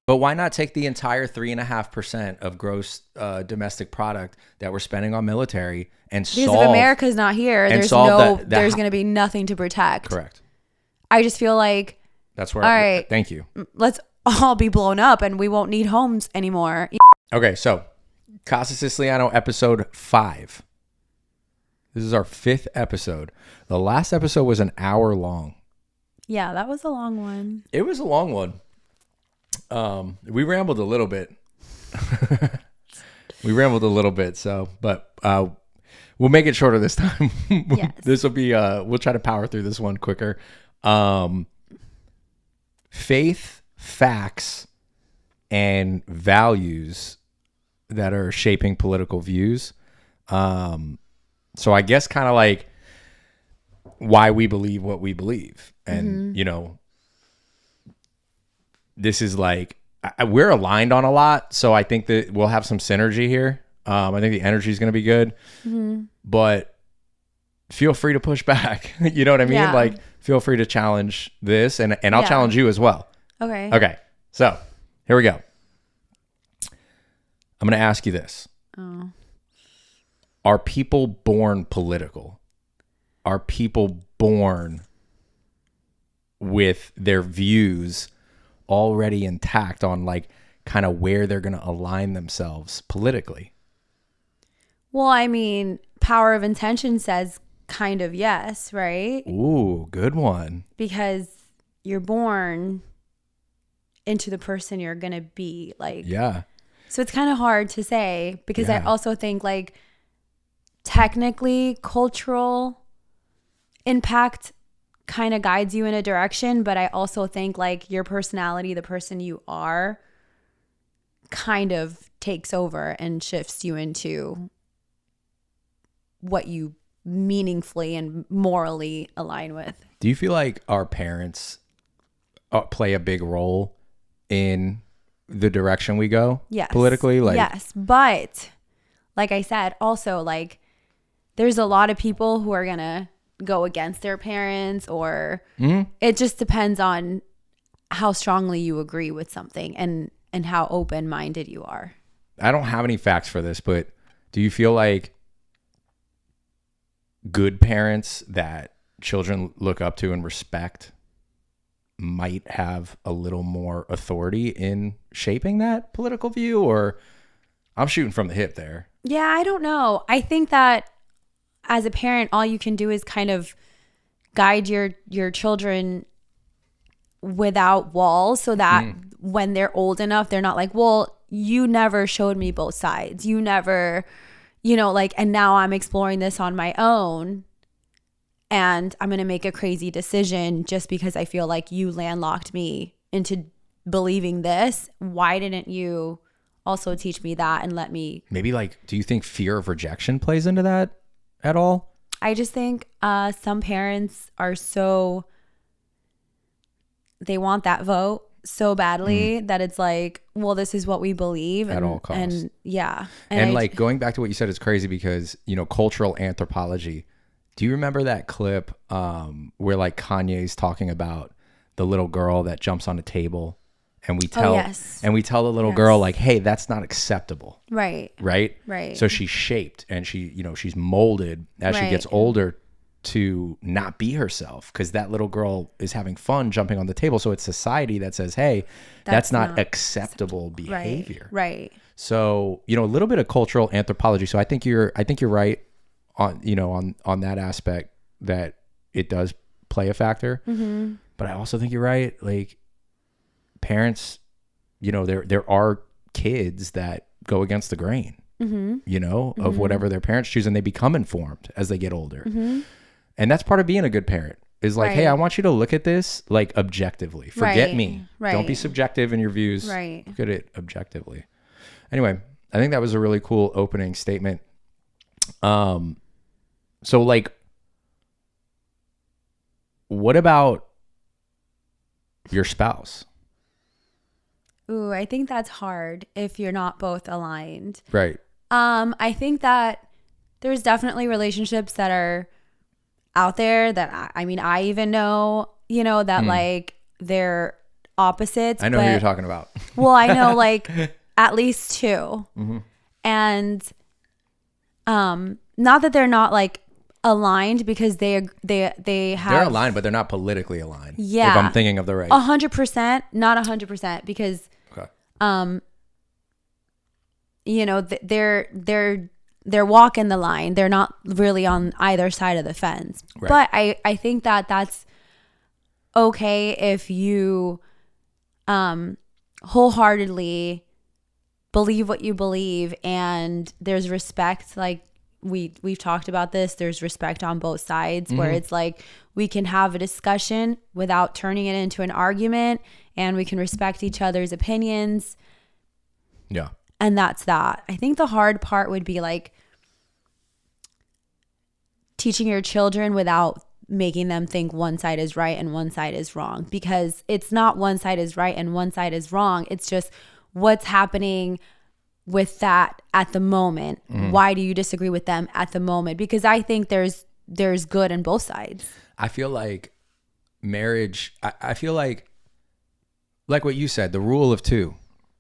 But why not take the entire 3.5% of gross domestic product that we're spending on military and because solve? if America's not here, there's there's going to be nothing to protect. Correct. I just feel like That's where. All right, thank you. Let's all be blown up, and we won't need homes anymore. Okay, so Casa Siciliano episode 5. This is our 5th episode. The last episode was an hour long. Yeah, that was a long one. It was a long one. We rambled a little bit. So, but we'll make it shorter this time. Yes. This will be, we'll try to power through this one quicker. Faith, facts, and values that are shaping political views. So I guess kind of like why we believe what we believe. And, this is like, we're aligned on a lot. So I think that we'll have some synergy here. I think the energy is going to be good, but feel free to push back. You know what I mean? Yeah. Like, feel free to challenge this and I'll challenge you as well. Okay. So here we go. I'm going to ask you this. Oh. Are people born political? Are people born with their views already intact on like kind of where they're going to align themselves politically? Well, I mean, power of intention says kind of yes, right? Ooh, good one. Because you're born into the person you're going to be. Like, Yeah. So it's kind of hard to say because I Yeah. also think like technically cultural impact kind of guides you in a direction, but I also think like your personality, the person you are, kind of takes over and shifts you into what you meaningfully and morally align with. Do you feel like our parents play a big role in the direction we go? Yes. Politically? Like, yes. But like I said, also like there's a lot of people who are going to go against their parents, or it just depends on how strongly you agree with something and how open-minded you are. I don't have any facts for this, but do you feel like good parents that children look up to and respect might have a little more authority in shaping that political view? Or I'm shooting from the hip there. Yeah, I don't know. I think that as a parent, all you can do is kind of guide your children without walls so that when they're old enough, they're not like, well, you never showed me both sides. You never, like, and now I'm exploring this on my own and I'm going to make a crazy decision just because I feel like you landlocked me into believing this. Why didn't you also teach me that and let me? Maybe like, do you think fear of rejection plays into that at all? I just think some parents are they want that vote so badly that it's like, well, this is what we believe At all costs. And yeah. And like going back to what you said, it's crazy because, cultural anthropology. Do you remember that clip where like Kanye's talking about the little girl that jumps on a table and we tell the little girl like, hey, that's not acceptable. Right. So she's shaped and she's molded as she gets older to not be herself because that little girl is having fun jumping on the table. So it's society that says, hey, that's not acceptable behavior. Right. So, a little bit of cultural anthropology. So I think you're right on that aspect that it does play a factor. Mm-hmm. But I also think you're right. Like parents, there are kids that go against the grain, of whatever their parents choose, and they become informed as they get older. Mm-hmm. And that's part of being a good parent is like, hey, I want you to look at this like objectively. Forget me. Right. Don't be subjective in your views. Right. Look at it objectively. Anyway, I think that was a really cool opening statement. So like, what about your spouse? Ooh, I think that's hard if you're not both aligned. Right. I think that there's definitely relationships that are out there that I even know, that like they're opposites. I know who you're talking about. Well, I know like at least two. Mm-hmm. And not that they're not like aligned, because they have, they're aligned, but they're not politically aligned. Yeah. If I'm thinking of the right. 100%, not 100%, because Okay. you know, they're walking the line. They're not really on either side of the fence. Right. But I think that that's okay if you wholeheartedly believe what you believe, and there's respect. Like we've talked about this. There's respect on both sides, where it's like we can have a discussion without turning it into an argument, and we can respect each other's opinions. Yeah. And that's that. I think the hard part would be like teaching your children without making them think one side is right and one side is wrong, because it's not one side is right and one side is wrong. It's just what's happening with that at the moment. Why do you disagree with them at the moment? Because I think there's good in both sides. I feel like marriage, I feel like what you said, the rule of two.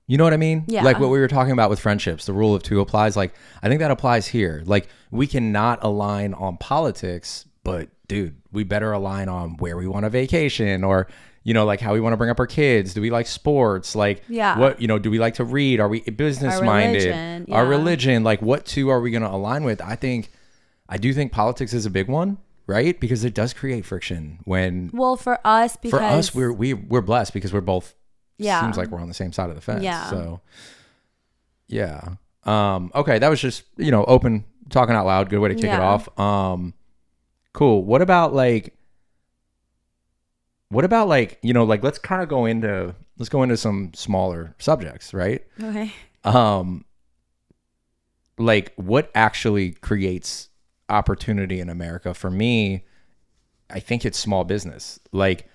You know what I mean? Yeah. Like what we were talking about with friendships, the rule of two applies. Like, I think that applies here. Like, we cannot align on politics, but dude, we better align on where we want to vacation, or, you know, like how we want to bring up our kids. Do we like sports? Like, what, you know, do we like to read? Are we business minded? Our religion, like what two are we going to align with? I do think politics is a big one, right? Because it does create friction when, well, for us, we're blessed because we're both, yeah, seems like we're on the same side of the fence. Yeah. So yeah. Okay. That was just, you know, open, talking out loud. Good way to kick it off. Cool. What about like, you know, like let's go into some smaller subjects, right? Okay. Like what actually creates opportunity in America? For me, I think it's small business. Like,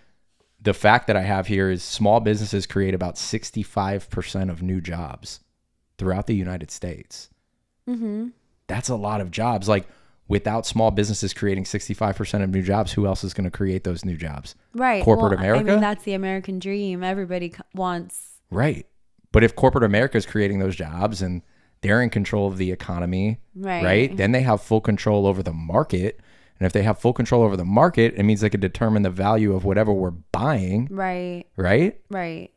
the fact that I have here is small businesses create about 65% of new jobs throughout the United States. Mm-hmm. That's a lot of jobs. Like, without small businesses creating 65% of new jobs, who else is going to create those new jobs? Right. Corporate America? I mean, that's the American dream. Everybody wants. Right. But if corporate America is creating those jobs and they're in control of the economy, right? Then they have full control over the market. And if they have full control over the market, it means they can determine the value of whatever we're buying. Right. Right? Right.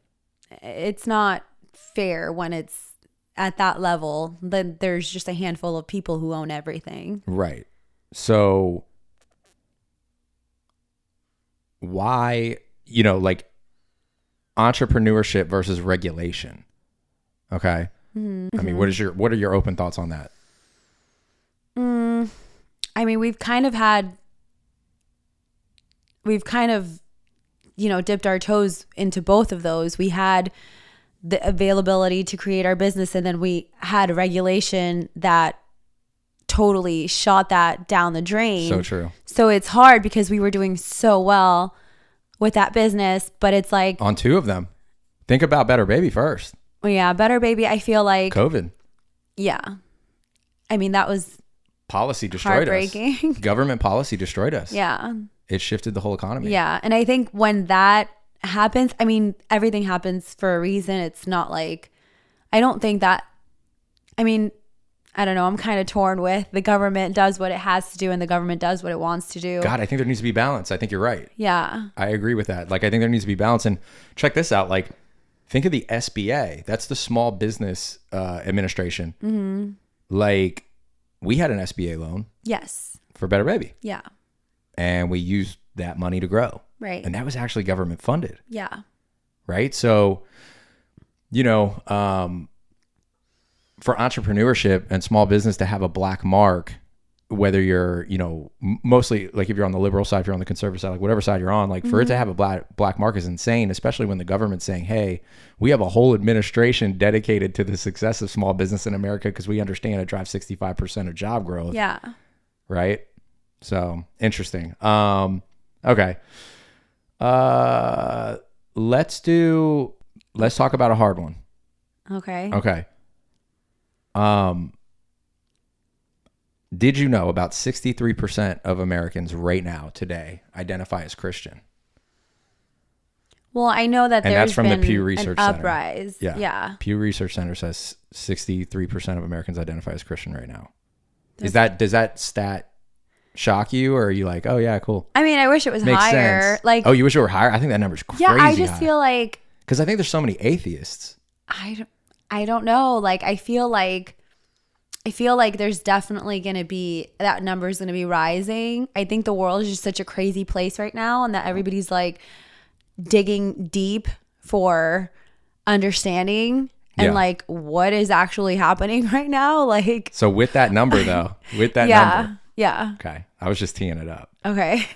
It's not fair when it's at that level. Then there's just a handful of people who own everything. Right. So why, you know, like entrepreneurship versus regulation. Okay. Mm-hmm. I mean, what are your open thoughts on that? I mean, we've kind of, you know, dipped our toes into both of those. We had the availability to create our business, and then we had a regulation that totally shot that down the drain. So true. So it's hard because we were doing so well with that business, but it's like on two of them. Think about Better Baby first. Yeah, Better Baby, I feel like COVID. Yeah. I mean, that was policy destroyed heartbreaking. us. Government policy destroyed us. Yeah. It shifted the whole economy. Yeah. And I think when that happens, I mean, everything happens for a reason. It's not like, I don't think that, I mean, I don't know. I'm kind of torn with the government does what it has to do and the government does what it wants to do. God, I think there needs to be balance. I think you're right. Yeah. I agree with that. Like, I think there needs to be balance. And check this out. Like, think of the SBA. That's the Small Business Administration. Mm-hmm. Like, we had an SBA loan. Yes. For Better Baby. Yeah. And we used that money to grow. Right. And that was actually government funded. Yeah. Right. So, you know, for entrepreneurship and small business to have a black mark, whether you're, you know, mostly like if you're on the liberal side, if you're on the conservative side, like whatever side you're on, like for it to have a black mark is insane, especially when the government's saying, hey, we have a whole administration dedicated to the success of small business in America because we understand it drives 65% of job growth. Yeah. Right. So interesting. Okay. Let's talk about a hard one. Okay. Okay. Did you know about 63% of Americans right now today identify as Christian? Well, I know that And there's that's from the been Pew Research an Center. uprise. Yeah. Pew Research Center says 63% of Americans identify as Christian right now. Does that stat shock you, or are you like, oh yeah, cool? I mean, I wish it was Makes higher. sense. Like, oh, you wish it were higher? I think that number's crazy. yeah, I just high. feel like, because I think there's so many atheists. I don't know. Like, I feel like there's definitely going to be, that number is going to be rising. I think the world is just such a crazy place right now, and that everybody's like digging deep for understanding and like what is actually happening right now. Like, so with that number though, number. Yeah. Okay. I was just teeing it up. Okay.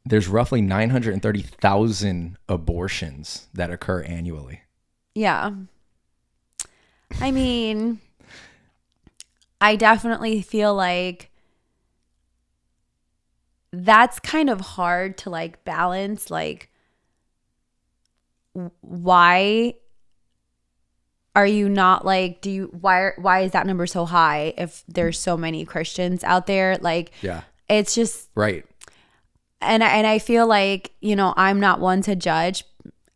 There's roughly 930,000 abortions that occur annually. Yeah. I mean, I definitely feel like that's kind of hard to like balance. Like, why are you not like, why is that number so high if there's so many Christians out there? Like, it's just right. And I feel like, you know, I'm not one to judge.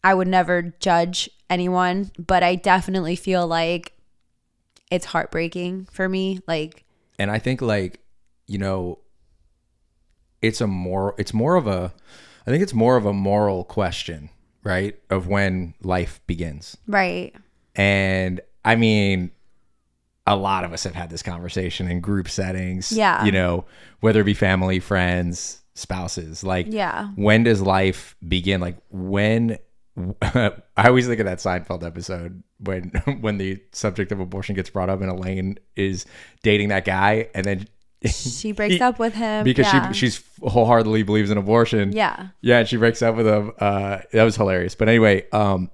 I would never judge anyone, but I definitely feel like it's heartbreaking for me. Like, and I think like, you know, I think it's more of a moral question, right? Of when life begins. Right. And I mean, a lot of us have had this conversation in group settings. Yeah. You know, whether it be family, friends, spouses. Like, when does life begin? Like, when I always think of that Seinfeld episode when the subject of abortion gets brought up and Elaine is dating that guy and then she breaks up with him because she's wholeheartedly believes in abortion. Yeah. Yeah. And she breaks up with him. That was hilarious. But anyway,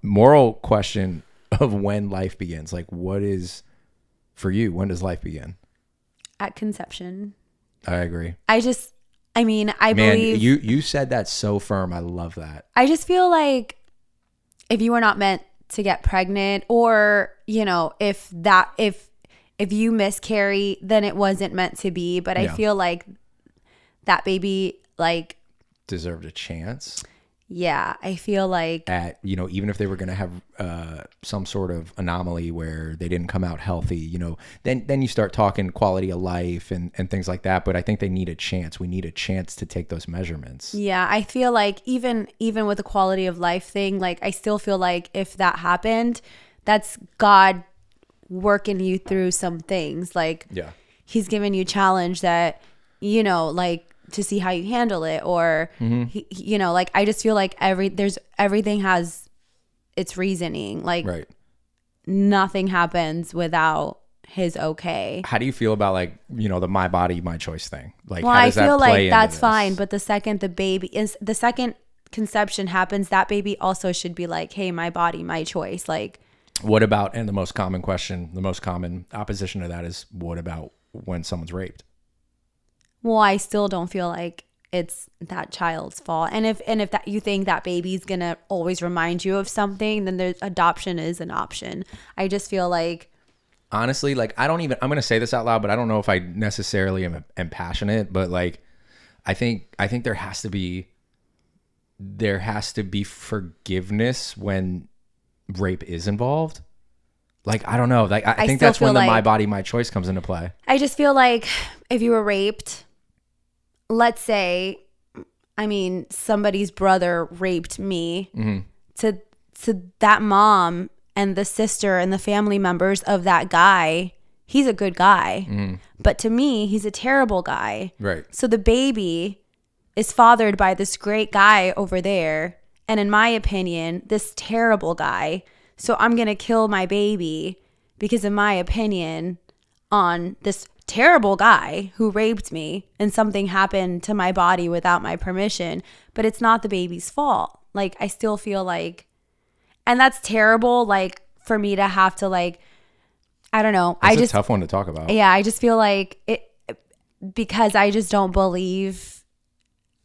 moral question of when life begins. Like, what is for you? When does life begin? At conception. I agree. I believe you said that so firm. I love that. I just feel like if you were not meant to get pregnant, or, you know, if you miscarry, then it wasn't meant to be. But I feel like that baby like deserved a chance. Yeah, I feel like at, you know, even if they were going to have some sort of anomaly where they didn't come out healthy, you know, then you start talking quality of life and things like that. But I think they need a chance. We need a chance to take those measurements. Yeah, I feel like even with the quality of life thing, like I still feel like if that happened, that's God working you through some things. Like, he's giving you challenge that, you know, like, to see how you handle it, or you know, like I just feel like everything has its reasoning. Like, nothing happens without his okay. How do you feel about, like, you know, the my body my choice thing? Like, well, how does I feel that play like that's into fine, this? but the second conception happens, that baby also should be like, hey, my body my choice. Like, what about, and the most common question, the most common opposition to that is, what about when someone's raped? Well, I still don't feel like it's that child's fault. And if that you think that baby's gonna always remind you of something, then there's adoption is an option. I just feel like, honestly, like, I'm gonna say this out loud, but I don't know if I necessarily am passionate, but like, I think there has to be forgiveness when rape is involved. Like, I don't know. Like, I think that's when the my body, my choice comes into play. I just feel like if you were raped, let's say, I mean, somebody's brother raped me, to that mom and the sister and the family members of that guy, he's a good guy. But to me, he's a terrible guy. Right. So the baby is fathered by this great guy over there. And in my opinion, this terrible guy. So I'm going to kill my baby because, in my opinion, on this terrible guy who raped me, and something happened to my body without my permission, but it's not the baby's fault. Like, I still feel like, and that's terrible, like, for me to have to, like, I don't know. It's a tough one to talk about. Yeah, I just feel like it, because I just don't believe,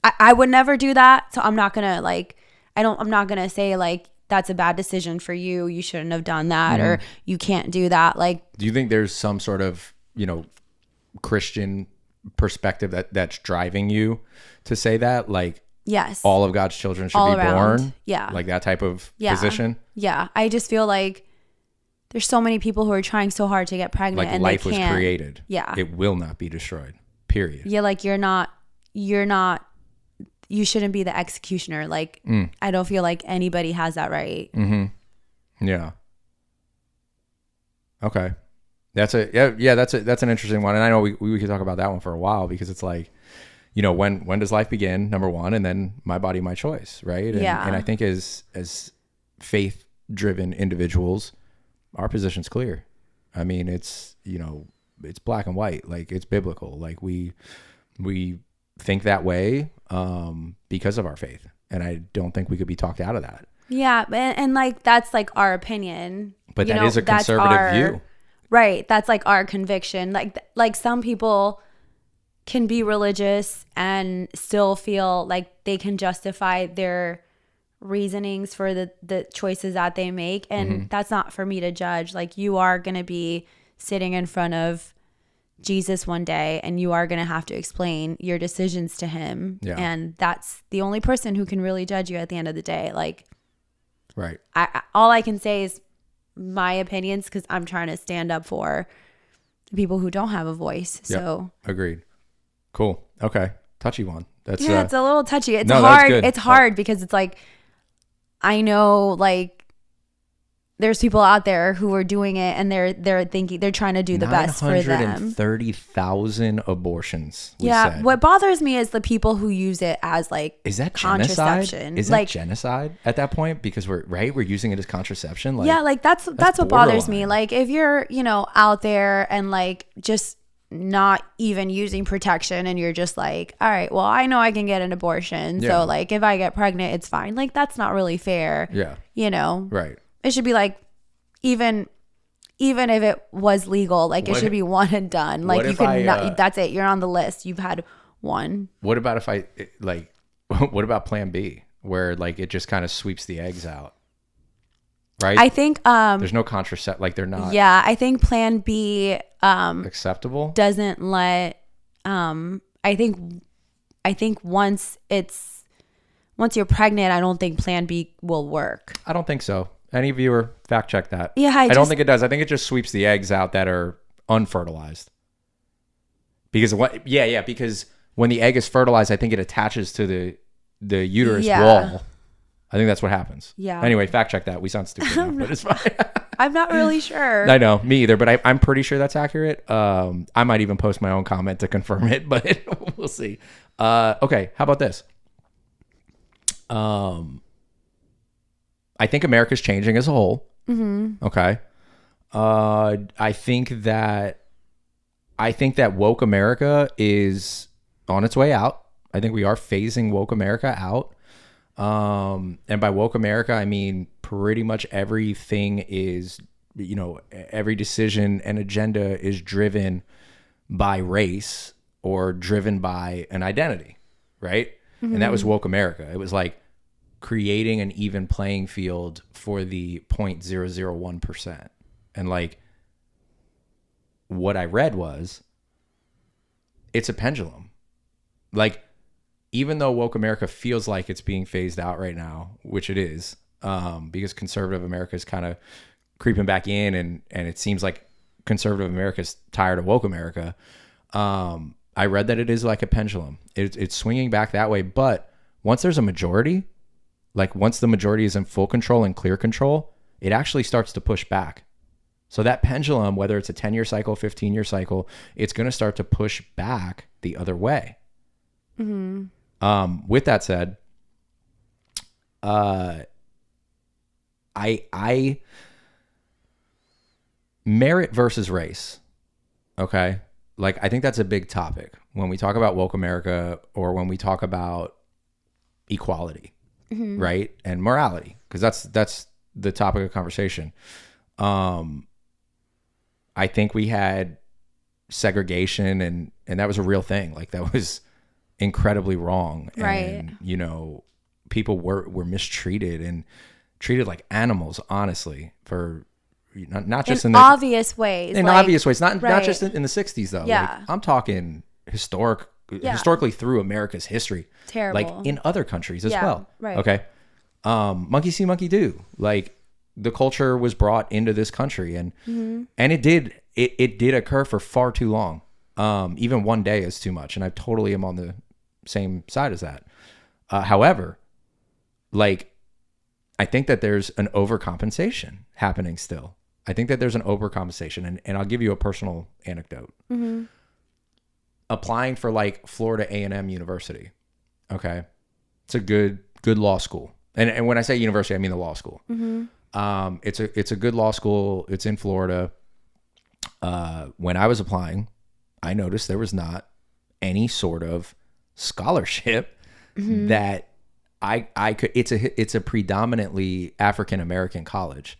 I would never do that. So I'm not going to, like, I'm not going to say, like, that's a bad decision for you. You shouldn't have done that, or you can't do that. Like, do you think there's some sort of, you know, Christian perspective that's driving you to say that? Like, Yes. all of God's children should All be around. born. Yeah. Like that type of Yeah. position. Yeah. I just feel like there's so many people who are trying so hard to get pregnant Like and life they was can't. created. Yeah. It will not be destroyed. Period. Yeah, like you shouldn't be the executioner. Like I don't feel like anybody has that right. Yeah. Okay. That's an interesting one. And I know we could talk about that one for a while, because it's like, you know, when does life begin? Number one, and then my body, my choice. Right. And, Yeah. and I think as faith driven individuals, our position's clear. I mean, it's, you know, it's black and white. Like it's biblical. Like we think that way because of our faith. And I don't think we could be talked out of that. Yeah. And like, that's like our opinion. But that is a conservative view. Right. That's like our conviction. Like some people can be religious and still feel like they can justify their reasonings for the choices that they make. And that's not for me to judge. Like you are going to be sitting in front of Jesus one day and you are going to have to explain your decisions to him. Yeah. And that's the only person who can really judge you at the end of the day. Like, right. All I can say is my opinions, because I'm trying to stand up for people who don't have a voice. Yep. So agreed. Cool. Okay. Touchy one. That's it's a little touchy. It's no, hard. that's good. It's hard because it's like, I know like there's people out there who are doing it and they're thinking they're trying to do the best for them. 930,000 abortions. Yeah. What bothers me is the people who use it as like, is that contraception? Genocide? Is like, that genocide at that point? Because we're using it as contraception. Like, yeah. Like that's what bothers me. borderline. Like if you're, you know, out there and like just not even using protection and you're just like, all right, well, I know I can get an abortion. Yeah. So like if I get pregnant, it's fine. Like that's not really fair. Yeah. You know? Right. It should be like, even if it was legal, like it should be one and done. Like you could not, that's it. You're on the list. You've had one. What about what about plan B, where like it just kind of sweeps the eggs out? Right. I think, there's no contracept, like they're not. Yeah. I think plan B, acceptable. doesn't let, I think once you're pregnant, I don't think plan B will work. I don't think so. Any viewer, fact check that. Yeah, I don't think it does. I think it just sweeps the eggs out that are unfertilized. Because because when the egg is fertilized, I think it attaches to the uterus wall. I think that's what happens. Yeah. Anyway, fact check that. We sound stupid now, but it's fine. I'm not really sure. I know, me either, but I'm pretty sure that's accurate. I might even post my own comment to confirm it, but we'll see. Okay, how about this? I think America's changing as a whole. Mm-hmm. Okay. I think that woke America is on its way out. I think we are phasing woke America out. And by woke America, I mean pretty much everything is, you know, every decision and agenda is driven by race or driven by an identity, right? Mm-hmm. And that was woke America. It was like creating an even playing field for the 0.001%. And like what I read was it's a pendulum. Like even though woke America feels like it's being phased out right now, which it is, because conservative America is kind of creeping back in and it seems like conservative America is tired of woke America. I read that it is like a pendulum. It's swinging back that way. But once there's a majority, like once the majority is in full control and clear control, it actually starts to push back. So that pendulum, whether it's a 10-year cycle, 15-year cycle, it's going to start to push back the other way. Mm-hmm. With that said, I merit versus race. Okay. Like, I think that's a big topic when we talk about woke America or when we talk about equality. Mm-hmm. Right. And morality, because that's the topic of conversation. I think we had segregation and that was a real thing. Like that was incredibly wrong. Right. And, you know, people were mistreated and treated like animals, honestly, for not just in obvious ways. In like, obvious ways. Not right. just in the 60s though. Yeah. Like, I'm talking historic historically through America's history. Terrible. Like in other countries as Yeah, well. right. Okay. Monkey see, monkey do. Like the culture was brought into this country, and it did occur for far too long. Even one day is too much, and I totally am on the same side as that. However, like, I think that there's an overcompensation happening still. I think that there's an overcompensation, and I'll give you a personal anecdote. Applying for like Florida A&M University. Okay. It's a good law school. And when I say university, I mean the law school. It's a good law school. It's in Florida. When I was applying, I noticed there was not any sort of scholarship that I could. It's a predominantly African American college,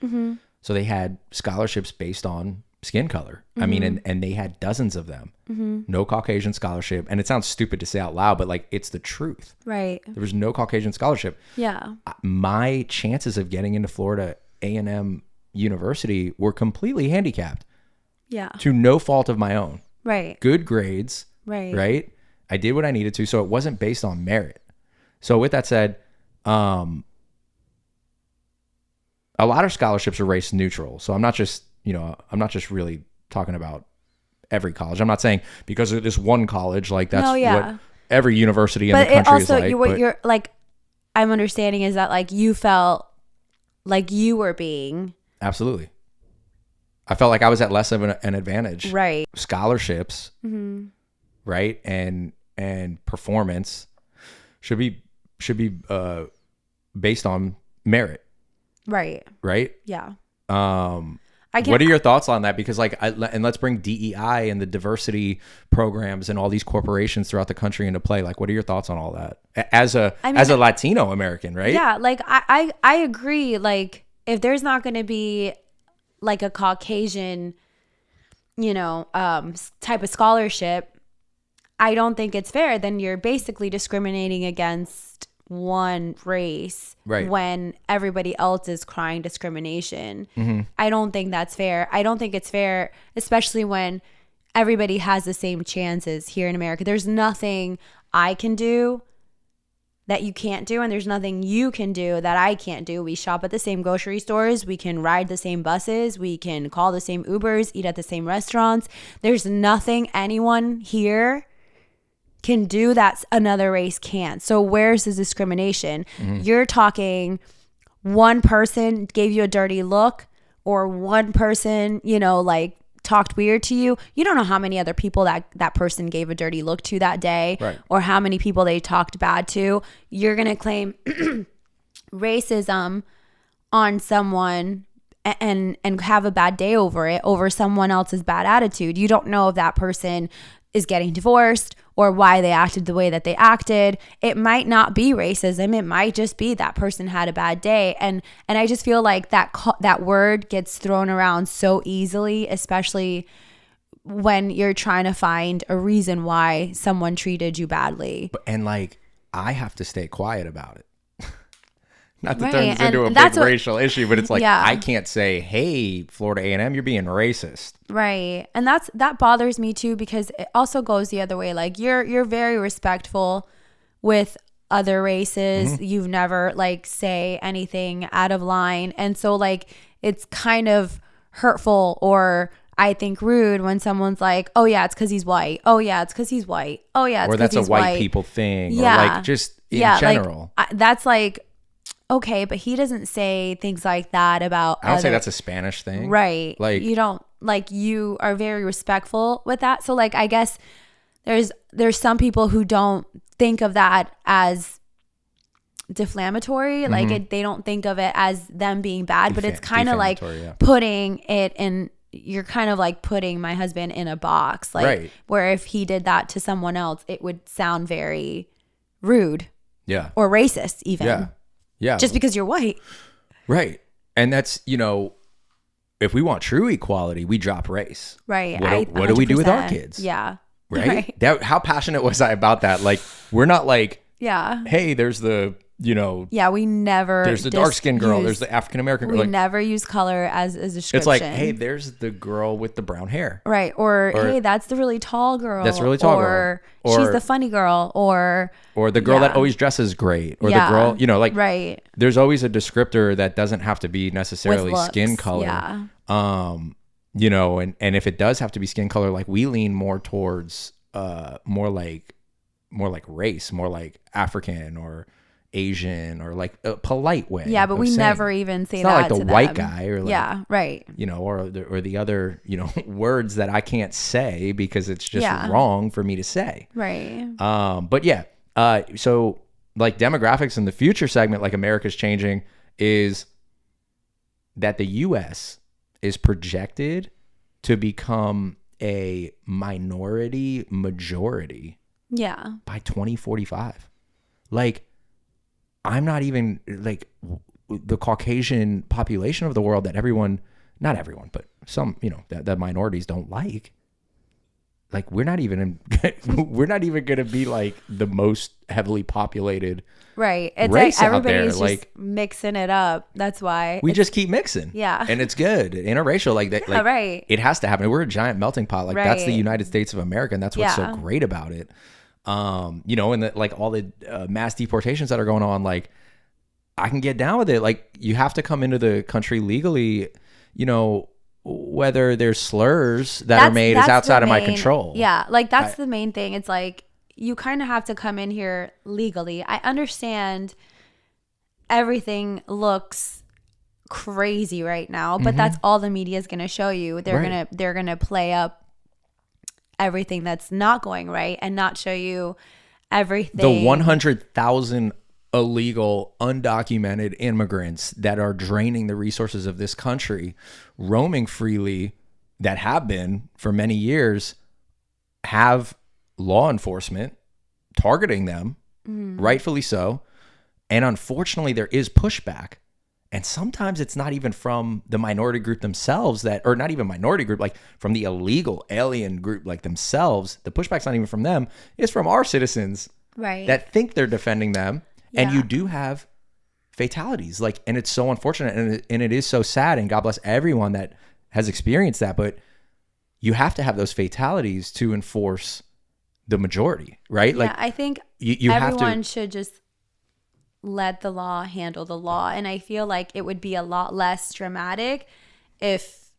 so they had scholarships based on skin color. I mean, and they had dozens of them. No Caucasian scholarship, and it sounds stupid to say out loud, but like it's the truth. Right. There was no Caucasian scholarship. Yeah. My chances of getting into Florida A&M University were completely handicapped. Yeah. To no fault of my own. Right. Good grades. Right. Right. I did what I needed to, so it wasn't based on merit. So with that said, a lot of scholarships are race neutral. So I'm not just really talking about every college. I'm not saying because of this one college, like that's what every university in the country is like. What you're like, I'm understanding is that like you felt like you were being. Absolutely. I felt like I was at less of an advantage. Right. Scholarships, right, and performance should be based on merit. Right. Right. Yeah. What are your thoughts on that? Because and let's bring DEI and the diversity programs and all these corporations throughout the country into play. Like, what are your thoughts on all that as a Latino American, right? Yeah. Like I agree. Like if there's not going to be like a Caucasian, type of scholarship, I don't think it's fair. Then you're basically discriminating against one race when everybody else is crying discrimination. I don't think that's fair. I don't think it's fair, especially when everybody has the same chances here in America. There's nothing I can do that you can't do, and there's nothing you can do that I can't do. We shop at the same grocery stores. We can ride the same buses. We can call the same Ubers, eat at the same restaurants. There's nothing anyone here can do that another race can't. So where's the discrimination? You're talking one person gave you a dirty look, or one person, talked weird to you. You don't know how many other people that person gave a dirty look to that day, or how many people they talked bad to. You're going to claim racism on someone and have a bad day over someone else's bad attitude. You don't know if that person is getting divorced or why they acted the way that they acted. It might not be racism. It might just be that person had a bad day. And I just feel like that word gets thrown around so easily, especially when you're trying to find a reason why someone treated you badly. And I have to stay quiet about it. Not to turn this into a big racial issue, but it's like, I can't say, hey, Florida A&M, you're being racist. Right. And that bothers me too, because it also goes the other way. Like you're very respectful with other races. You've never say anything out of line. And so it's kind of hurtful, or I think rude, when someone's like, oh yeah, it's because he's white. Oh yeah, it's because he's white. Oh yeah, it's because he's white. Or that's a white people thing. Yeah. Or just in general. That's okay, but he doesn't say things like that about I don't say that's a Spanish thing. Right. You don't, you are very respectful with that. So I guess there's some people who don't think of that as deflammatory. They don't think of it as them being bad, but it's kind of putting it in, you're kind of putting my husband in a box. Where if he did that to someone else, it would sound very rude. Yeah. Or racist even. Yeah. Yeah. Just because you're white. Right. And that's, if we want true equality, we drop race. Right. What do we do with our kids? Yeah. Right. How passionate was I about that? We're not yeah. Hey, there's the you know, Yeah, we never. there's the dark skinned girl, there's the African American girl. We never use color as a description. It's like, hey, there's the girl with the brown hair. Right. Or hey, that's the really tall girl. That's a really tall girl. Or she's the funny girl. Or the girl that always dresses great. Or the girl, you know, like, right. There's always a descriptor that doesn't have to be necessarily skin color. Yeah. You know, and if it does have to be skin color, like we lean more towards more like race, more like African or Asian, or like a polite way. Yeah, but we never even say it's that. Not like the white guy, or like, yeah, right. You know, or the other, you know, words that I can't say because it's just wrong for me to say. Right. But yeah, so like demographics in the future segment, like America's changing, is that the U.S. is projected to become a minority majority. Yeah. By 2045. Like, I'm not even like the Caucasian population of the world that everyone, not everyone, but some, you know, that minorities don't like. Like, we're not even going to be like the most heavily populated right. It's race like out there. everybody's Like, just mixing it up. That's why we just keep mixing. Yeah. And it's good. Interracial, like that. Yeah, like, right. It has to happen. We're a giant melting pot. Like, that's the Right. United States of America. And that's what's so great about it. You know, and like all the mass deportations that are going on, like, I can get down with it. Like, you have to come into the country legally, you know, whether there's slurs that are made is outside of my control. Yeah. Like, that's the main thing. It's like, you kind of have to come in here legally. I understand everything looks crazy right now, but that's all the media is going to show you. They're going to play up everything that's not going right and not show you everything. The 100,000 illegal, undocumented immigrants that are draining the resources of this country, roaming freely, that have been for many years, have law enforcement targeting them, rightfully so. And unfortunately, there is pushback. And sometimes it's not even from the minority group themselves or not even minority group, like from the illegal alien group, like themselves. The pushback's not even from them. It's from our citizens that think they're defending them. Yeah. And you do have fatalities, like, and it's so unfortunate, and it is so sad, and God bless everyone that has experienced that. But you have to have those fatalities to enforce the majority, right? Yeah, like, I think everyone should just let the law handle the law. And I feel like it would be a lot less dramatic if,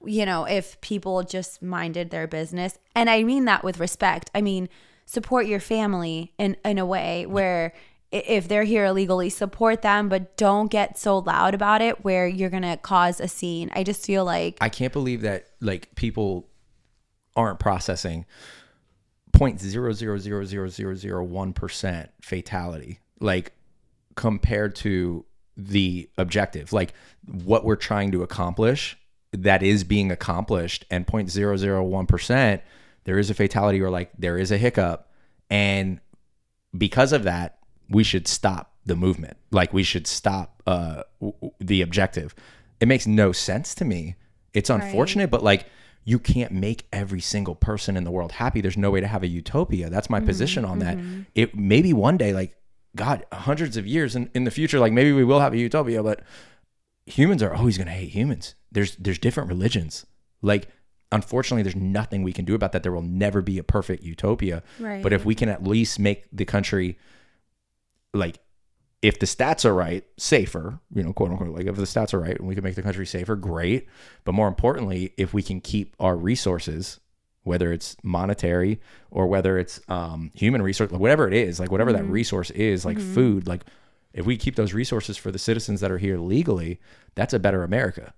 you know, if people just minded their business. And I mean that with respect. I mean, support your family in a way where if they're here illegally, support them, but don't get so loud about it where you're going to cause a scene. I just feel like, I can't believe that, like, people aren't processing 0.0000001% fatality, like, compared to the objective, like what we're trying to accomplish that is being accomplished, and 0.001%, there is a fatality, or like there is a hiccup. And because of that, we should stop the movement. Like, we should stop the objective. It makes no sense to me. It's unfortunate, but like, you can't make every single person in the world happy. There's no way to have a utopia. That's my position on that. It maybe one day, like, God, hundreds of years in the future, like, maybe we will have a utopia, but humans are always going to hate humans. There's different religions. Like, unfortunately, there's nothing we can do about that. There will never be a perfect utopia. Right. But if we can at least make the country, like, if the stats are right, safer, you know, quote unquote, like, if the stats are right and we can make the country safer, great. But more importantly, if we can keep our resources, whether it's monetary or whether it's human resource, like whatever it is, like whatever that resource is, like food, like if we keep those resources for the citizens that are here legally, that's a better America.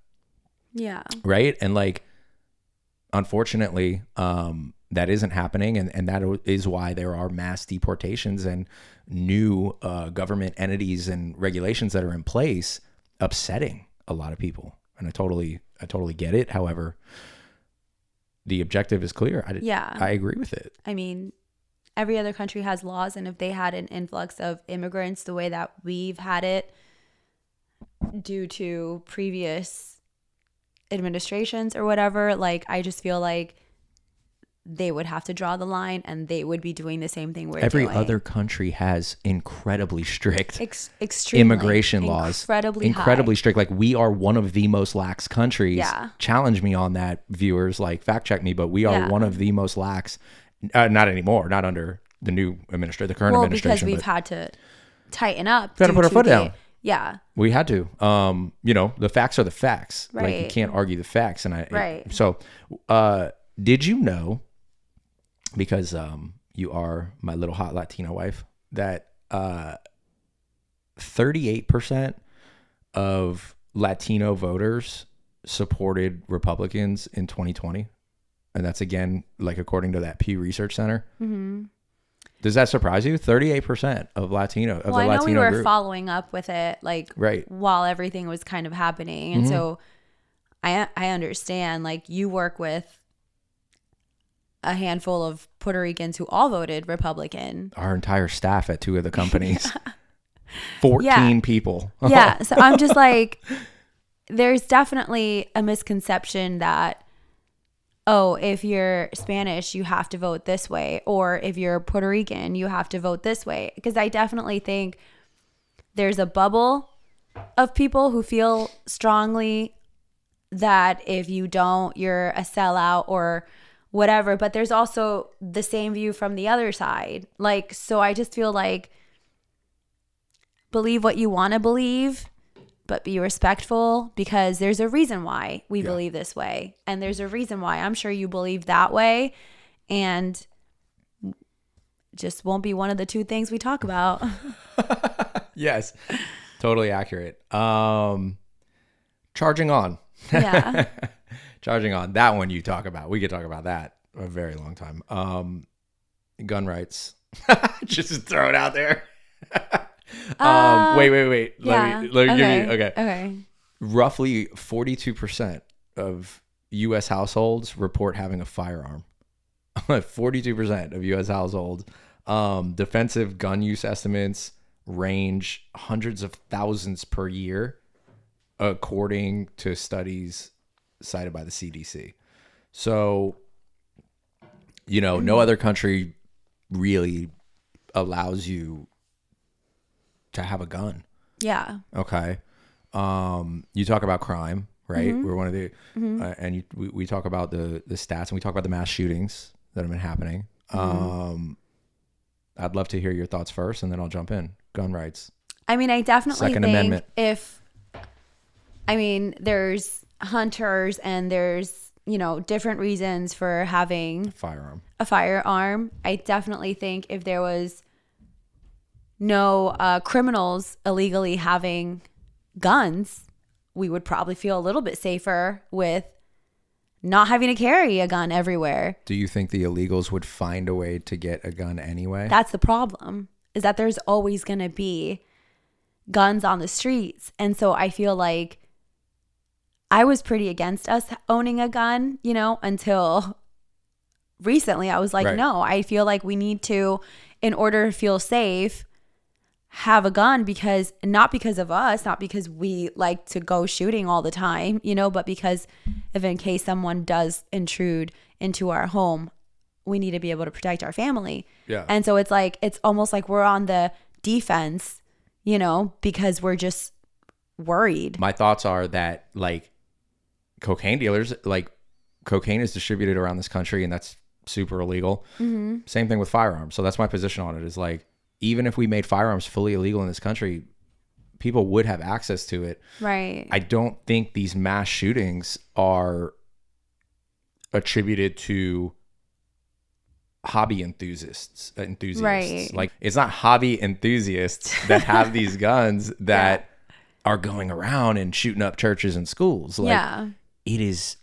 Yeah. Right. And like, unfortunately, that isn't happening. And that is why there are mass deportations and new government entities and regulations that are in place, upsetting a lot of people. And I totally get it. However, the objective is clear. I agree with it. I mean, every other country has laws, and if they had an influx of immigrants the way that we've had it due to previous administrations or whatever, like, I just feel like they would have to draw the line and they would be doing the same thing we're Every doing. other country has incredibly strict extremely immigration laws. Incredibly strict. Like, we are one of the most lax countries. Yeah. Challenge me on that, viewers. Like, fact check me, but we are one of the most lax. Not anymore. Not under the new administration, the current administration. Because we've had to tighten up. Got to put our foot down. Yeah. We had to. The facts are the facts. Right. Like, you can't argue the facts. And Right. So, did you know, because you are my little hot Latino wife, that 38% of Latino voters supported Republicans in 2020? And that's, again, like, according to that Pew Research Center. Mm-hmm. Does that surprise you? 38% of Latino of the Latino group. I know we were following up with it, like, while everything was kind of happening, and so I understand. Like, you work with a handful of Puerto Ricans who all voted Republican. Our entire staff at two of the companies, 14 people. Yeah, so I'm just like, there's definitely a misconception that, oh, if you're Spanish, you have to vote this way. Or if you're Puerto Rican, you have to vote this way. Because I definitely think there's a bubble of people who feel strongly that if you don't, you're a sellout or whatever. But there's also the same view from the other side. Like, so I just feel like, believe what you want to believe, but be respectful, because there's a reason why we believe this way. And there's a reason why I'm sure you believe that way. And just won't be one of the two things we talk about. Yes, totally accurate. Charging on. Yeah. Charging on. That one you talk about. We could talk about that a very long time. Gun rights. Just throw it out there. Wait. Yeah. Let me give you. Okay. Roughly 42% of U.S. households report having a firearm. 42% of U.S. households. Defensive gun use estimates range hundreds of thousands per year, according to studies cited by the CDC. So, no other country really allows you to have a gun. Yeah. Okay. You talk about crime, right? We're one of the, and we talk about the stats, and we talk about the mass shootings that have been happening. I'd love to hear your thoughts first, and then I'll jump in. Gun rights. I mean, I definitely Second think Amendment. There's hunters and there's, different reasons for having a firearm. I definitely think if there was no criminals illegally having guns, we would probably feel a little bit safer with not having to carry a gun everywhere. Do you think the illegals would find a way to get a gun anyway? That's the problem, is that there's always going to be guns on the streets. And so I feel like I was pretty against us owning a gun, until recently. I was like, no, I feel like we need to, in order to feel safe, have a gun, because not because of us, not because we like to go shooting all the time, but because if in case someone does intrude into our home, we need to be able to protect our family. Yeah. And so it's almost like we're on the defense, because we're just worried. My thoughts are that, like, cocaine dealers, like, cocaine is distributed around this country, and that's super illegal. Same thing with firearms. So that's my position on it, is like, even if we made firearms fully illegal in this country, people would have access to it. Right. I don't think these mass shootings are attributed to hobby enthusiasts. Right. Like, it's not hobby enthusiasts that have these guns that are going around and shooting up churches and schools. Like, it is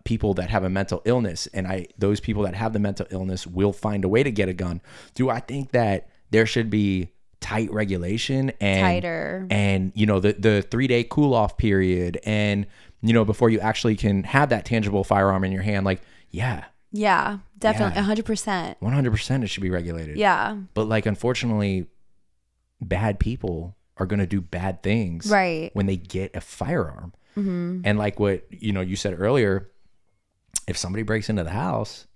people that have a mental illness, and those people that have the mental illness will find a way to get a gun. Do I think that there should be tight regulation and tighter, and the 3-day cool off period, and before you actually can have that tangible firearm in your hand? Like, definitely 100% it should be regulated. But, like, unfortunately, bad people are going to do bad things when they get a firearm. And like what you said earlier, if somebody breaks into the house,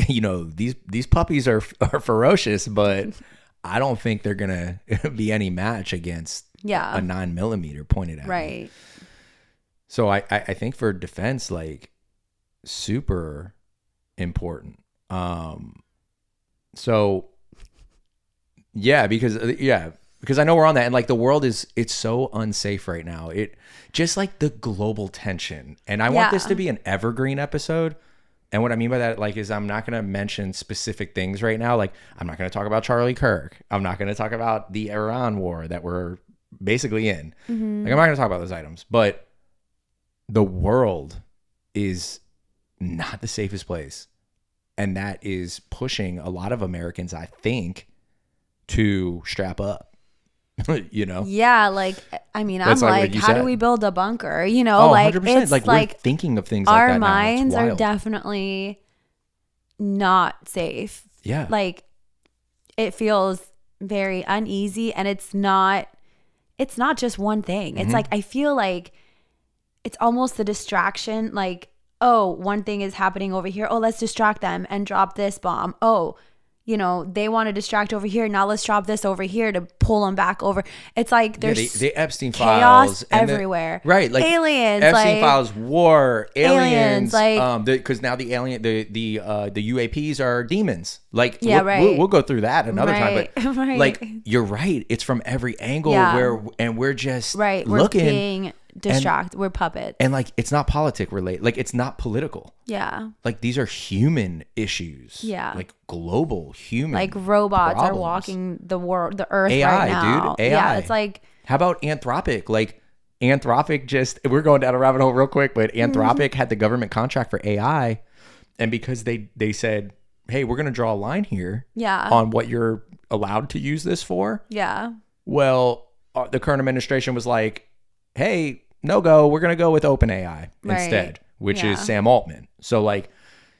these puppies are ferocious, but I don't think they're gonna be any match against a 9mm pointed at me. Right. So I think for defense, like, super important. So because I know we're on that, and like the world it's so unsafe right now. It just like the global tension, and I want this to be an evergreen episode. And what I mean by that, like, is I'm not going to mention specific things right now. Like, I'm not going to talk about Charlie Kirk. I'm not going to talk about the Iran war that we're basically in. Mm-hmm. Like, I'm not going to talk about those items. But the world is not the safest place. And that is pushing a lot of Americans, I think, to strap up. Yeah, like, I mean, I'm like, how do we build a bunker? Like 100%. It's like we're thinking of things like that. Our minds are definitely not safe. Yeah. Like, it feels very uneasy, and it's not just one thing. It's like, I feel like it's almost the distraction. Like, oh, one thing is happening over here. Oh, let's distract them and drop this bomb. Oh, they want to distract over here. Now let's drop this over here to pull them back over. It's like there's the Epstein chaos files everywhere. Right. Like aliens, Epstein files, war, aliens. Like, because now the UAPs are demons. Like, right. We'll go through that another time. But right. like, you're right. It's from every angle we're just we're looking. Being distracted. We're puppets. And like, it's not politic related. Like, it's not political. Yeah. Like, these are human issues. Yeah. Like, global human. Like, robots problems. are walking the world, the earth AI, right now. Dude. AI. Yeah. It's like, how about Anthropic? Like, Anthropic we're going down a rabbit hole real quick, but Anthropic had the government contract for AI. And because they said, hey, we're going to draw a line here on what you're allowed to use this for. Yeah. Well, the current administration was like, hey, no go. We're going to go with OpenAI instead, which is Sam Altman. So like,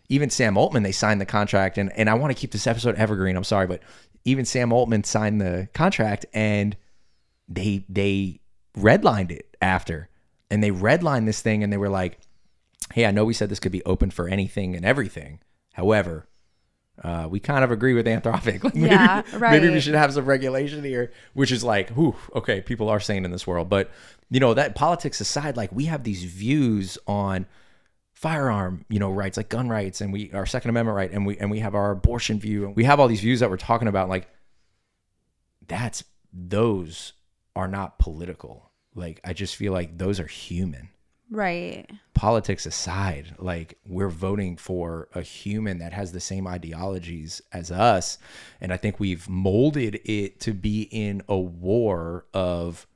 even Sam Altman, they signed the contract, and I want to keep this episode evergreen. I'm sorry, but even Sam Altman signed the contract, and they redlined it after, and they redlined this thing, and they were like, hey, I know we said this could be open for anything and everything. However, we kind of agree with Anthropic. Like, maybe we should have some regulation here, which is like, whew, okay, people are sane in this world. But, that politics aside, like, we have these views on firearm, rights, like gun rights, and our Second Amendment right, and we have our abortion view, and we have all these views that we're talking about. Like, those are not political. Like, I just feel like those are human. Right. Politics aside, like, we're voting for a human that has the same ideologies as us. And I think we've molded it to be in a war of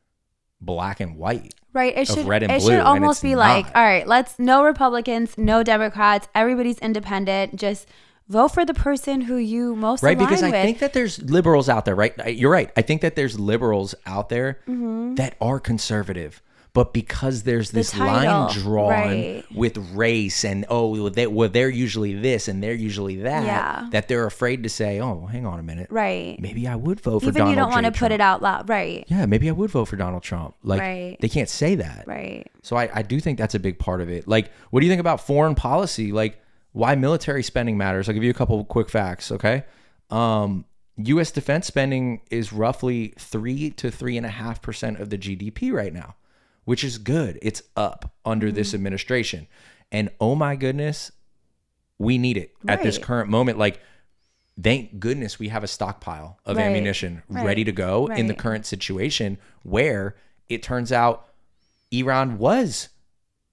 black and white. Right. It of should, red and it blue, should almost be not. like, all right, no Republicans, no Democrats, everybody's independent. Just vote for the person who you most align because with. I think that there's liberals out there, right? You're right. I think that there's liberals out there that are conservative. But because there's this line drawn with race and, they're usually this and they're usually that, that they're afraid to say, oh, hang on a minute. Right. Maybe I would vote for Even Donald you don't want to Trump. put it out loud. Right. Yeah, maybe I would vote for Donald Trump. Like, they can't say that. Right. So I do think that's a big part of it. Like, what do you think about foreign policy? Like, why military spending matters? I'll give you a couple of quick facts, okay? U.S. defense spending is roughly 3 to 3.5% of the GDP right now, which is good. It's up under this administration. And oh my goodness, we need it at this current moment. Like, thank goodness we have a stockpile of ammunition ready to go in the current situation where it turns out Iran was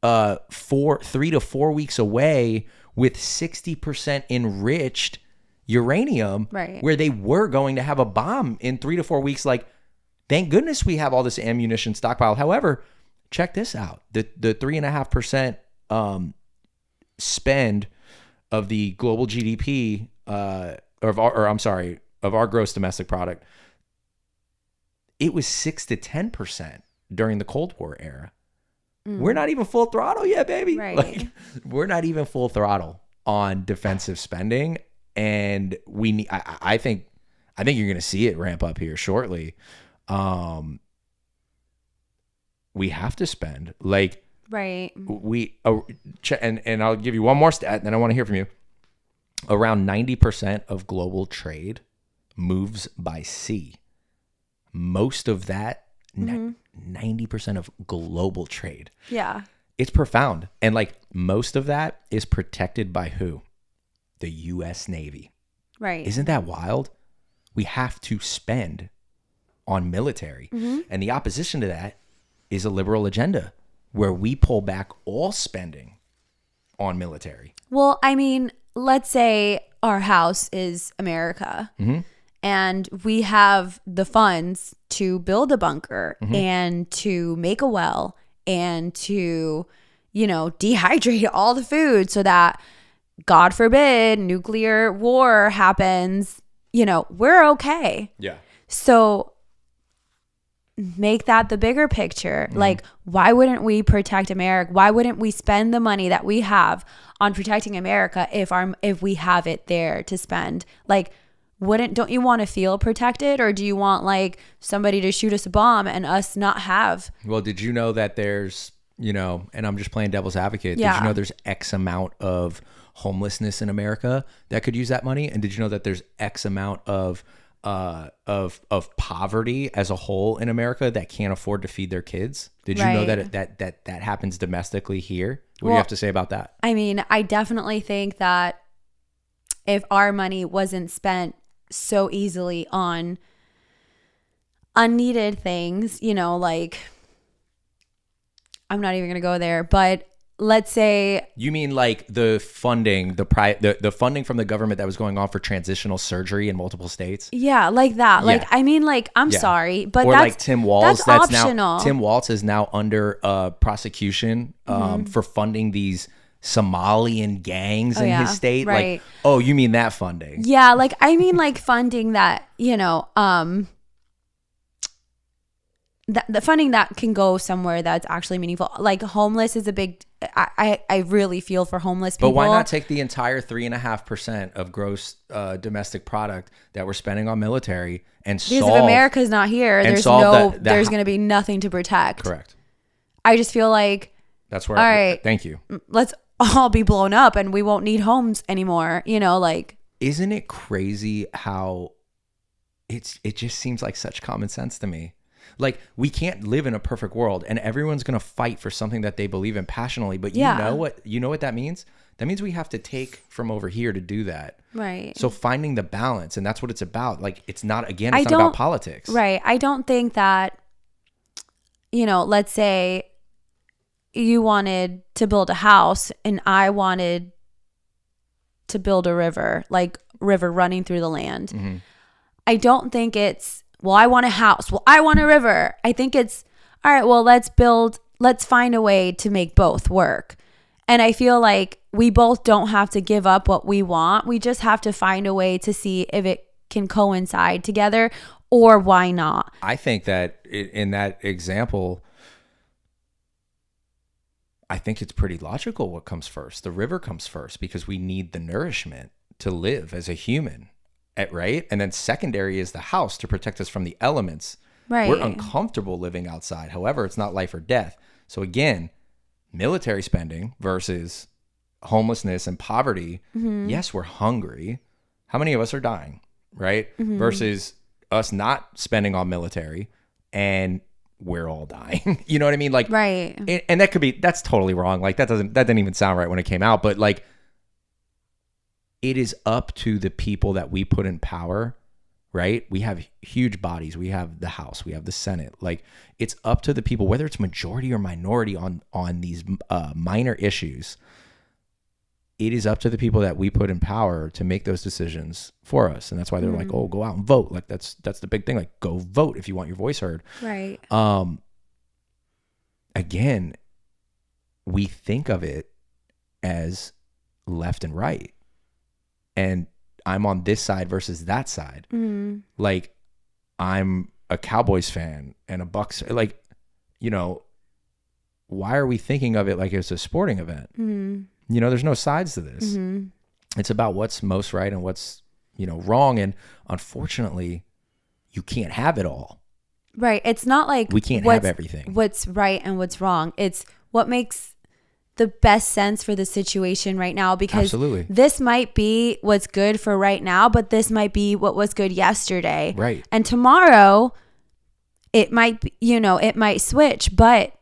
3 to 4 weeks away with 60% enriched uranium, where they were going to have a bomb in 3 to 4 weeks. Like, thank goodness we have all this ammunition stockpiled. However, check this out. The 3.5% spend of the global GDP, of our gross domestic product, it was 6 to 10% during the Cold War era. We're not even full throttle yet, baby. Right. Like, we're not even full throttle on defensive spending, and we need. I think you're going to see it ramp up here shortly. We have to spend, like, right. And I'll give you one more stat, and then I want to hear from you. around 90% of global trade moves by sea. Most of that, 90% of global trade. Yeah. It's profound. And like most of that is protected by who? The U.S. Navy. Right. Isn't that wild? We have to spend on military. And the opposition to that is a liberal agenda where we pull back all spending on military. Well, I mean, let's say our house is America and we have the funds to build a bunker and to make a well and to, you know, dehydrate all the food so that, God forbid, nuclear war happens, you know, we're okay. Yeah. So make that the bigger picture. Like, why wouldn't we protect America? Why wouldn't we spend the money that we have on protecting America if we have it there to spend? Like, don't you want to feel protected, or do you want like somebody to shoot us a bomb and us not have? Well, did you know that there's, you know, and I'm just playing devil's advocate. Yeah. Did you know there's X amount of homelessness in America that could use that money? And did you know that there's X amount of poverty as a whole in America that can't afford to feed their kids? Did you know that happens domestically here? What do you have to say about that? I mean, I definitely think that if our money wasn't spent so easily on unneeded things, you know, like, I'm not even going to go there, but let's say, you mean like the funding, the funding from the government that was going on for transitional surgery in multiple states? Yeah, like that. Yeah. Like, I mean, like, I'm sorry, but or that's like Tim Walz. That's optional. Tim Walz is now under prosecution for funding these Somalian gangs in his state. Right. Like, oh, you mean that funding? Yeah, like, I mean, like, funding that, you know, the funding that can go somewhere that's actually meaningful. Like, homeless is a big, I really feel for homeless people. But why not take the entire 3.5% of gross domestic product that we're spending on military and because solve, if America's not here, there's there's going to be nothing to protect. Correct. I just feel like that's where. All right, thank you. Let's all be blown up and we won't need homes anymore. You know, like, isn't it crazy how it just seems like such common sense to me? Like, we can't live in a perfect world and everyone's going to fight for something that they believe in passionately. But you know what that means? That means we have to take from over here to do that. Right. So finding the balance, and that's what it's about. Like, it's not about politics. Right. I don't think that, you know, let's say you wanted to build a house and I wanted to build a river, like river running through the land. I don't think it's, well, I want a house. Well, I want a river. I think it's, all right, well, let's find a way to make both work. And I feel like we both don't have to give up what we want. We just have to find a way to see if it can coincide together, or why not. I think that in that example, I think it's pretty logical what comes first. The river comes first because we need the nourishment to live as a human. Right? And then secondary is the house to protect us from the elements. Right. We're uncomfortable living outside. However, it's not life or death. So again, military spending versus homelessness and poverty. Yes, we're hungry. How many of us are dying? Right? Versus us not spending on military and we're all dying. You know what I mean? Like, right. And that's totally wrong. Like, that didn't even sound right when it came out. But like, it is up to the people that we put in power, right? We have huge bodies. We have the House. We have the Senate. Like, it's up to the people, whether it's majority or minority on these minor issues. It is up to the people that we put in power to make those decisions for us. And that's why they're like, oh, go out and vote. Like, that's the big thing. Like, go vote if you want your voice heard. Right. Again, we think of it as left and right. And I'm on this side versus that side. Like, I'm a Cowboys fan and a Bucks. Like, you know, why are we thinking of it like it's a sporting event? You know, there's no sides to this. It's about what's most right and what's, you know, wrong. And unfortunately, you can't have it all. Right. It's not like we can't have everything. What's right and what's wrong. It's what makes the best sense for the situation right now, because Absolutely. this might be what's good for right now, but this might be what was good yesterday. Right. And tomorrow it might be, it might switch, but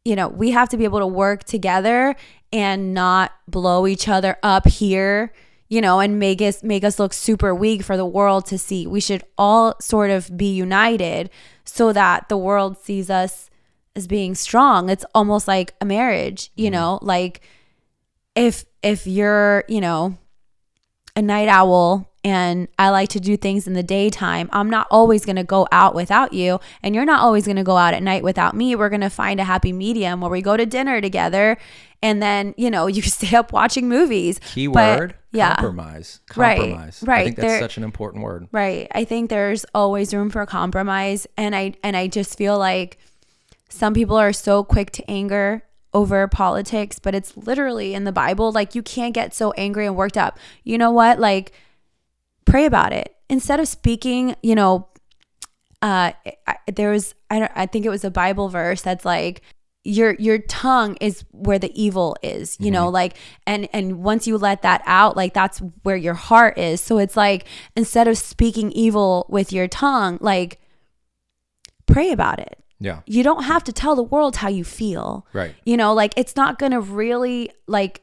we have to be able to work together and not blow each other up here, and make us look super weak for the world to see. We should all sort of be united so that the world sees us as being strong. It's almost like a marriage, like if you're, a night owl and I like to do things in the daytime, I'm not always going to go out without you, and you're not always going to go out at night without me. We're going to find a happy medium where we go to dinner together, and then, you stay up watching movies. Keyword, compromise. Compromise. Right. I think that's such an important word. Right. I think there's always room for compromise, and I just feel like some people are so quick to anger over politics, but it's literally in the Bible. Like, you can't get so angry and worked up. You know what? Like, pray about it. Instead of speaking, I think it was a Bible verse that's like, your tongue is where the evil is, like, and once you let that out, like, that's where your heart is. So it's like, instead of speaking evil with your tongue, like, pray about it. Yeah. You don't have to tell the world how you feel. Right. Like, it's not going to really, like,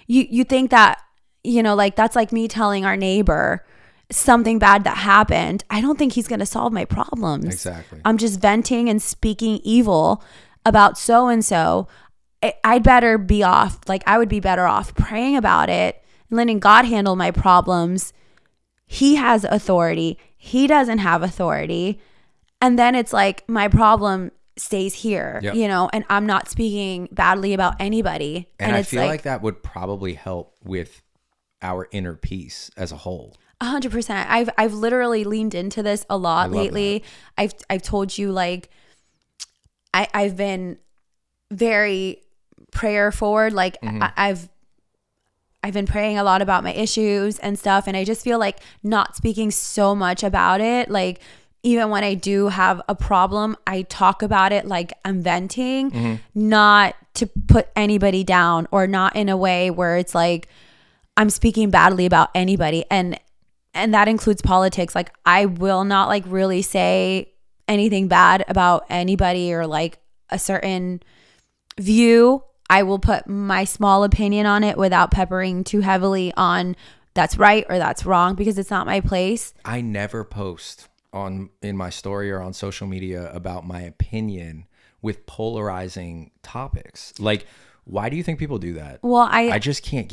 you think that, like, that's like me telling our neighbor something bad that happened. I don't think he's going to solve my problems. Exactly. I'm just venting and speaking evil about so-and-so. I'd better be off. Like, I would be better off praying about it and letting God handle my problems. He has authority. He doesn't have authority. And then it's like, my problem stays here, yep. And I'm not speaking badly about anybody. And I feel like that would probably help with our inner peace as a whole. 100%. I've literally leaned into this a lot lately. I've told you, like, I've been very prayer forward. Like, I've been praying a lot about my issues and stuff. And I just feel like not speaking so much about it, like, even when I do have a problem, I talk about it like I'm venting, not to put anybody down, or not in a way where it's like I'm speaking badly about anybody. And that includes politics. Like, I will not, like, really say anything bad about anybody or, like, a certain view. I will put my small opinion on it without peppering too heavily on that's right or that's wrong, because it's not my place. I never post in my story or on social media about my opinion with polarizing topics. Like, why do you think people do that? Well, I just can't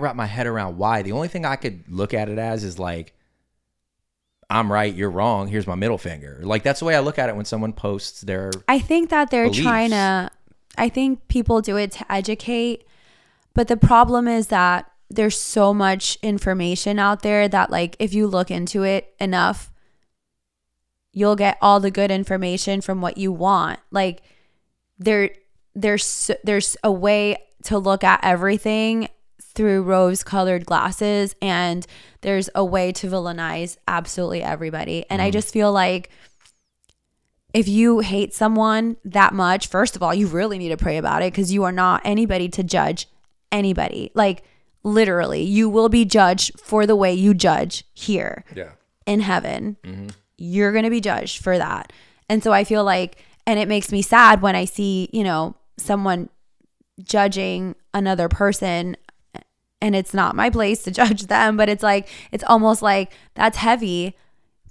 wrap my head around why. The only thing I could look at it as is like, I'm right, you're wrong, here's my middle finger. Like, that's the way I look at it when someone posts their I think that they're beliefs. I think people do it to educate, but the problem is that there's so much information out there that, like, if you look into it enough, you'll get all the good information from what you want. Like, there's a way to look at everything through rose-colored glasses, and there's a way to villainize absolutely everybody. And I just feel like if you hate someone that much, first of all, you really need to pray about it, because you are not anybody to judge anybody. Like, literally, you will be judged for the way you judge here in heaven. You're going to be judged for that. And so I feel like, and it makes me sad when I see, someone judging another person, and it's not my place to judge them, but it's like, it's almost like, that's heavy.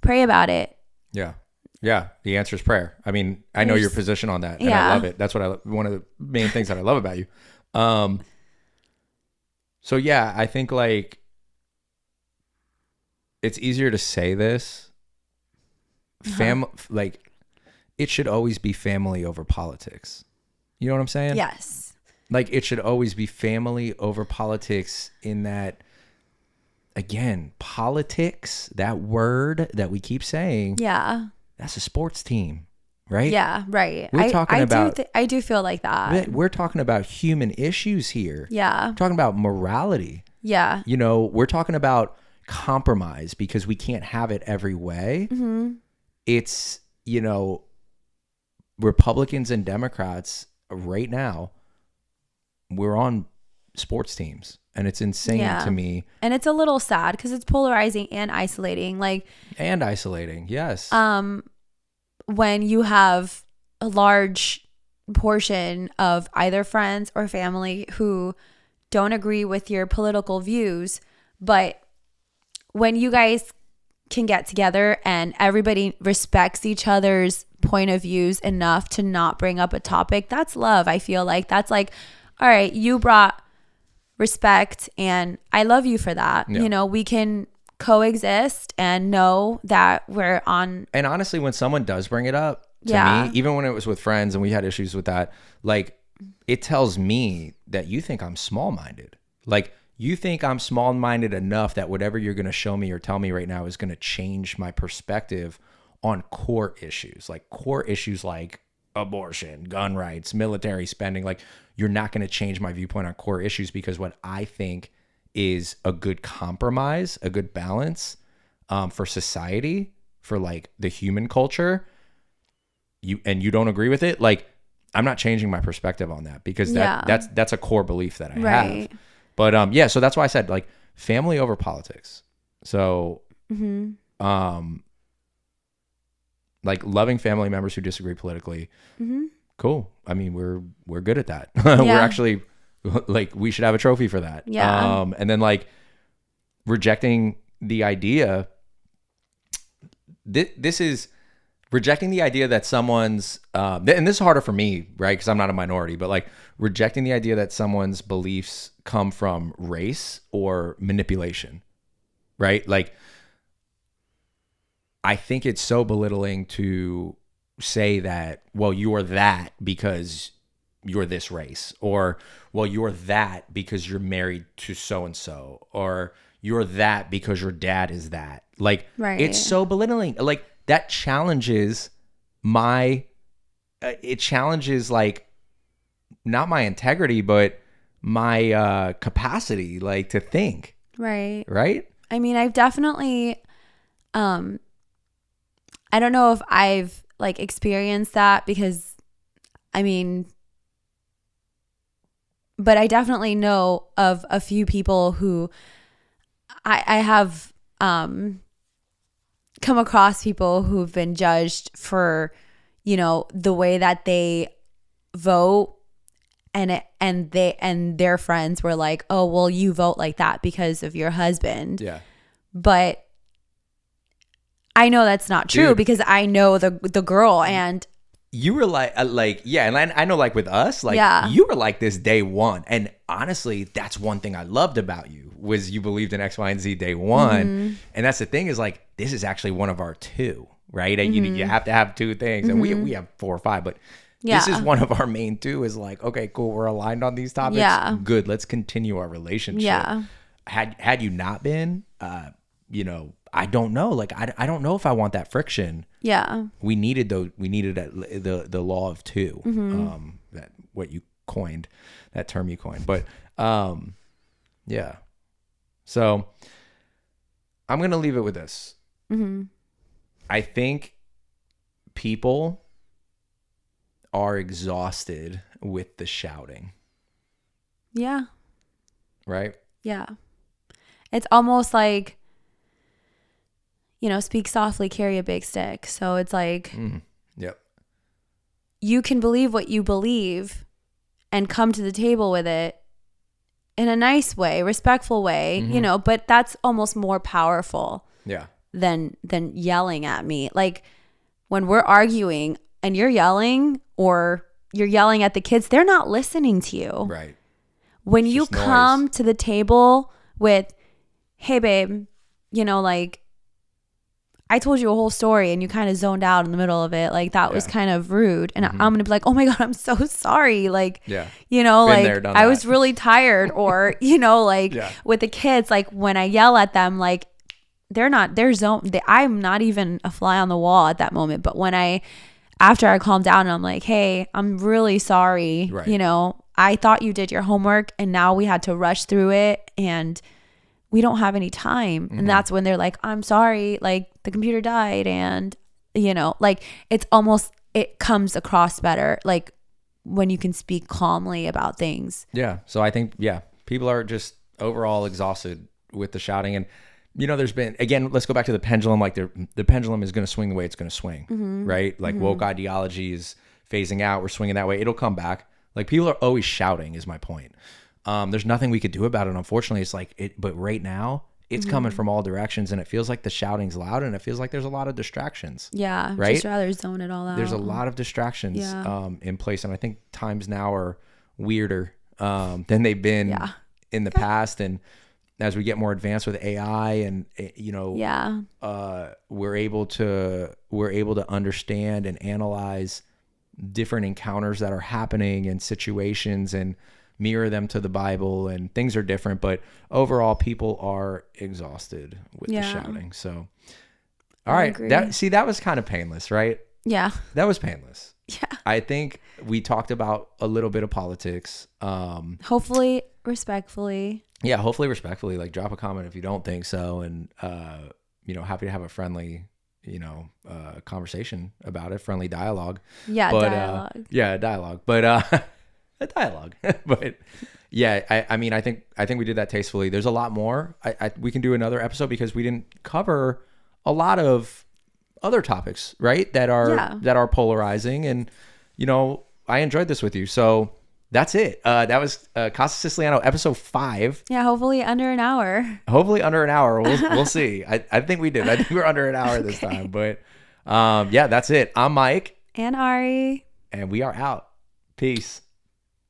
Pray about it. Yeah. Yeah. The answer is prayer. I mean, I know your position on that, and I love it. That's what one of the main things that I love about you. So yeah, I think, like, it's easier to say this. Like, it should always be family over politics. You know what I'm saying? Yes. Like, it should always be family over politics, in that, again, politics, that word that we keep saying. Yeah. That's a sports team, right? Yeah, right. We're talking about, I do feel like that. we're talking about human issues here. Yeah. We're talking about morality. Yeah. We're talking about compromise, because we can't have it every way. It's, Republicans and Democrats right now we're on sports teams, and it's insane to me. And it's a little sad because it's polarizing and isolating. Yes. When you have a large portion of either friends or family who don't agree with your political views, but when you guys can get together and everybody respects each other's point of views enough to not bring up a topic, that's love. I feel like that's like, all right, you brought respect and I love you for that. Yeah. We can coexist and know that we're on. And honestly, when someone does bring it up to me, even when it was with friends and we had issues with that, like, it tells me that you think I'm small-minded. Like, you think I'm small-minded enough that whatever you're going to show me or tell me right now is going to change my perspective on core issues like abortion, gun rights, military spending. Like, you're not going to change my viewpoint on core issues because what I think is a good compromise, a good balance for society, for like the human culture, you don't agree with it, like, I'm not changing my perspective on that because that's a core belief that I have. But so that's why I said, like, family over politics. So like, loving family members who disagree politically, cool. I mean, we're good at that. We're actually, like, we should have a trophy for that. And then, like, rejecting the idea, this is rejecting the idea that someone's and this is harder for me, right, because I'm not a minority, but, like, rejecting the idea that someone's beliefs come from race or manipulation, right? Like, I think it's so belittling to say that, well, you're that because you're this race, or, well, you're that because you're married to so-and-so, or you're that because your dad is that. Like, it's so belittling. Like, that challenges it challenges, like, not my integrity, but my capacity, like, to think. Right. I mean, I've definitely, I don't know if I've, like, experienced that because, I mean, but I definitely know of a few people who I have come across people who've been judged for, the way that they vote, and their friends were like, oh, well, you vote like that because of your husband. Yeah. But I know that's not true because I know the girl, and you were like, and I know, like, with us, like, you were like this day one. And honestly, that's one thing I loved about you, was you believed in X, Y, and Z day one. And that's the thing, is, like, this is actually one of our two, right? And you have to have two things. And we have 4 or 5, but this is one of our main two, is like, okay, cool, we're aligned on these topics. Yeah. Good, let's continue our relationship. Yeah. Had you not been, I don't know. Like, I don't know if I want that friction. Yeah. We needed the law of two. That what you coined, that term you coined. But yeah. So I'm gonna leave it with this. I think people are exhausted with the shouting. Yeah. Right? Yeah. It's almost like, speak softly, carry a big stick. So it's like, yep. You can believe what you believe and come to the table with it in a nice way, respectful way, but that's almost more powerful. Yeah. Than yelling at me. Like, when we're arguing and you're yelling, or you're yelling at the kids, they're not listening to you. Right. When you come to the table with, hey, babe, like, I told you a whole story and you kind of zoned out in the middle of it. Like, that was kind of rude. And I'm going to be like, oh my God, I'm so sorry. Like, like, I was really tired. Or, with the kids, like, when I yell at them, like, I'm not even a fly on the wall at that moment. But after I calm down and I'm like, hey, I'm really sorry. Right. I thought you did your homework and now we had to rush through it and we don't have any time. And that's when they're like, I'm sorry, like, the computer died. And, like, it's almost, it comes across better. Like, when you can speak calmly about things. Yeah. So I think, people are just overall exhausted with the shouting. And, there's been, again, let's go back to the pendulum. Like the pendulum is going to swing the way it's going to swing, right? Like woke ideology is phasing out. We're swinging that way. It'll come back. Like people are always shouting is my point. There's nothing we could do about it. Unfortunately, it's like but right now it's coming from all directions and it feels like the shouting's loud and it feels like there's a lot of distractions. Yeah. Right. Just rather zone it all out. There's a lot of distractions in place. And I think times now are weirder than they've been in the past. And as we get more advanced with AI and, we're able to understand and analyze different encounters that are happening and situations and mirror them to the Bible, and things are different, but overall people are exhausted with the shouting. So, all right. That was kind of painless, right? Yeah. That was painless. Yeah. I think we talked about a little bit of politics. Hopefully respectfully. Yeah. Hopefully respectfully, like drop a comment if you don't think so. And, happy to have a friendly, conversation about it, friendly dialogue. Yeah. But, dialogue. Dialogue, but, a dialogue, but I think we did that tastefully. There's a lot more. We can do another episode because we didn't cover a lot of other topics, right? That are polarizing, and I enjoyed this with you. So that's it. That was Casa Siciliano episode 5. Yeah, hopefully under an hour. We'll see. I think we did. I think we're under an hour this time, but that's it. I'm Mike and Ari, and we are out. Peace.